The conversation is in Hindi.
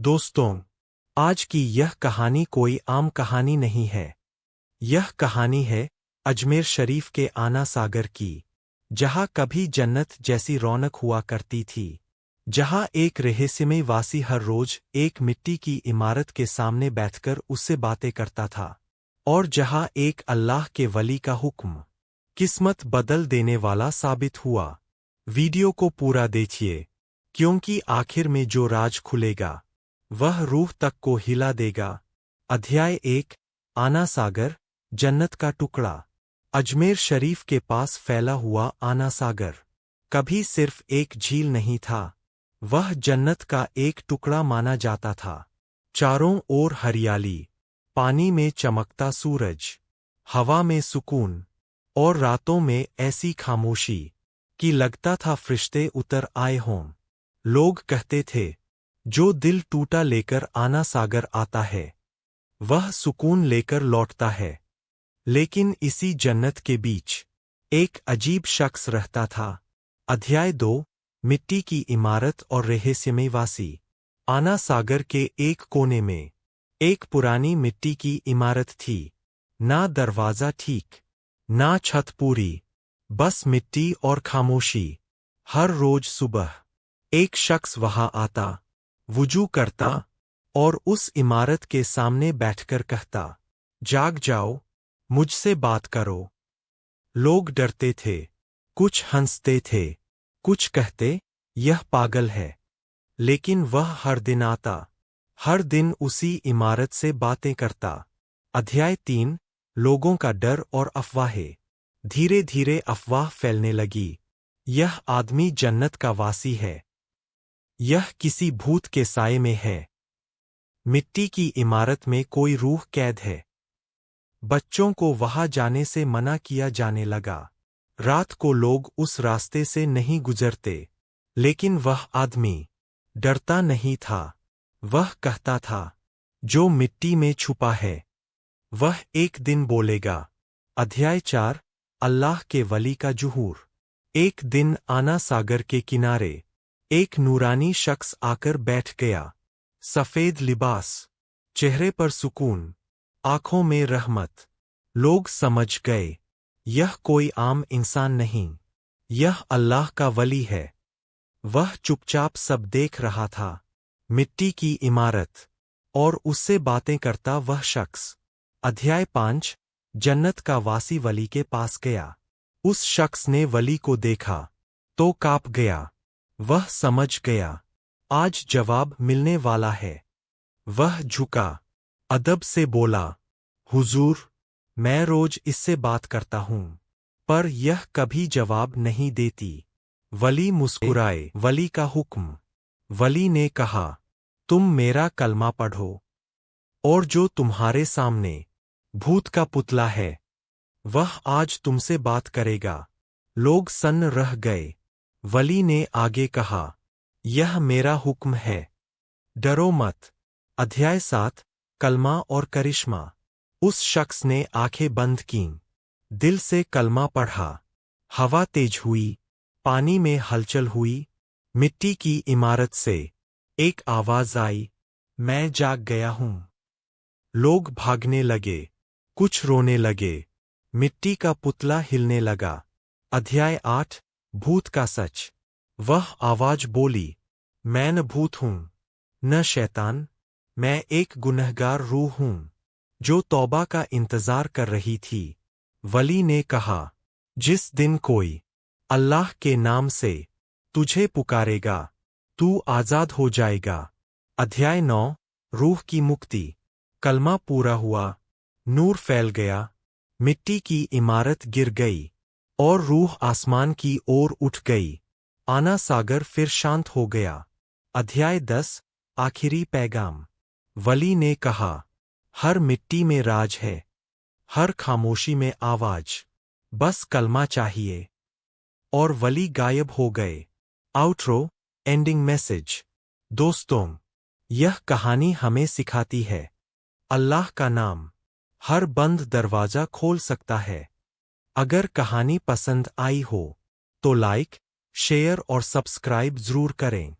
दोस्तों, आज की यह कहानी कोई आम कहानी नहीं है। यह कहानी है अजमेर शरीफ के आना सागर की, जहां कभी जन्नत जैसी रौनक हुआ करती थी, जहां एक रहस्यमय वासी हर रोज एक मिट्टी की इमारत के सामने बैठकर उससे बातें करता था, और जहां एक अल्लाह के वली का हुक्म किस्मत बदल देने वाला साबित हुआ। वीडियो को पूरा देखिए, क्योंकि आखिर में जो राज खुलेगा वह रूह तक को हिला देगा। अध्याय 1। आना सागर, जन्नत का टुकड़ा। अजमेर शरीफ के पास फैला हुआ आना सागर कभी सिर्फ एक झील नहीं था, वह जन्नत का एक टुकड़ा माना जाता था। चारों ओर हरियाली, पानी में चमकता सूरज, हवा में सुकून, और रातों में ऐसी खामोशी कि लगता था फरिश्ते उतर आए हों। लोग कहते थे, जो दिल टूटा लेकर आना सागर आता है वह सुकून लेकर लौटता है। लेकिन इसी जन्नत के बीच एक अजीब शख्स रहता था। अध्याय 2। मिट्टी की इमारत और रहस्यमय वासी। आना सागर के एक कोने में एक पुरानी मिट्टी की इमारत थी। ना दरवाजा ठीक, ना छत पूरी, बस मिट्टी और खामोशी। हर रोज सुबह एक शख्स वहां आता, वुजू करता और उस इमारत के सामने बैठकर कहता, जाग जाओ, मुझसे बात करो। लोग डरते थे, कुछ हंसते थे, कुछ कहते यह पागल है। लेकिन वह हर दिन आता, हर दिन उसी इमारत से बातें करता। अध्याय 3। लोगों का डर और अफवाहें। धीरे धीरे अफवाह फैलने लगी, यह आदमी जन्नत का वासी है, यह किसी भूत के साए में है, मिट्टी की इमारत में कोई रूह कैद है। बच्चों को वहां जाने से मना किया जाने लगा। रात को लोग उस रास्ते से नहीं गुजरते। लेकिन वह आदमी डरता नहीं था। वह कहता था, जो मिट्टी में छुपा है वह एक दिन बोलेगा। अध्याय 4। अल्लाह के वली का जुहूर। एक दिन आना सागर के किनारे एक नूरानी शख्स आकर बैठ गया। सफेद लिबास, चेहरे पर सुकून, आंखों में रहमत। लोग समझ गए, यह कोई आम इंसान नहीं, यह अल्लाह का वली है। वह चुपचाप सब देख रहा था, मिट्टी की इमारत और उससे बातें करता वह शख्स। अध्याय 5। जन्नत का वासी वली के पास गया। उस शख्स ने वली को देखा तो कांप गया। वह समझ गया, आज जवाब मिलने वाला है। वह झुका, अदब से बोला, हुजूर, मैं रोज इससे बात करता हूं, पर यह कभी जवाब नहीं देती। वली मुस्कुराए। वली का हुक्म। वली ने कहा, तुम मेरा कलमा पढ़ो, और जो तुम्हारे सामने भूत का पुतला है वह आज तुमसे बात करेगा। लोग सन्न रह गए। वली ने आगे कहा, यह मेरा हुक्म है, डरो मत। अध्याय 7। कलमा और करिश्मा। उस शख्स ने आंखें बंद कीं, दिल से कलमा पढ़ा। हवा तेज हुई, पानी में हलचल हुई। मिट्टी की इमारत से एक आवाज आई, मैं जाग गया हूं। लोग भागने लगे, कुछ रोने लगे। मिट्टी का पुतला हिलने लगा। अध्याय 8। भूत का सच। वह आवाज बोली, मैं न भूत हूं, न शैतान, मैं एक गुनहगार रूह हूं, जो तौबा का इंतजार कर रही थी। वली ने कहा, जिस दिन कोई अल्लाह के नाम से तुझे पुकारेगा तू आजाद हो जाएगा। अध्याय 9। रूह की मुक्ति। कलमा पूरा हुआ, नूर फैल गया, मिट्टी की इमारत गिर गई और रूह आसमान की ओर उठ गई। आना सागर फिर शांत हो गया। अध्याय 10। आखिरी पैगाम। वली ने कहा, हर मिट्टी में राज है, हर खामोशी में आवाज, बस कलमा चाहिए। और वली गायब हो गए। Outro, ending message. दोस्तों, यह कहानी हमें सिखाती है, अल्लाह का नाम हर बंद दरवाजा खोल सकता है। अगर कहानी पसंद आई हो तो लाइक, शेयर और सब्सक्राइब जरूर करें।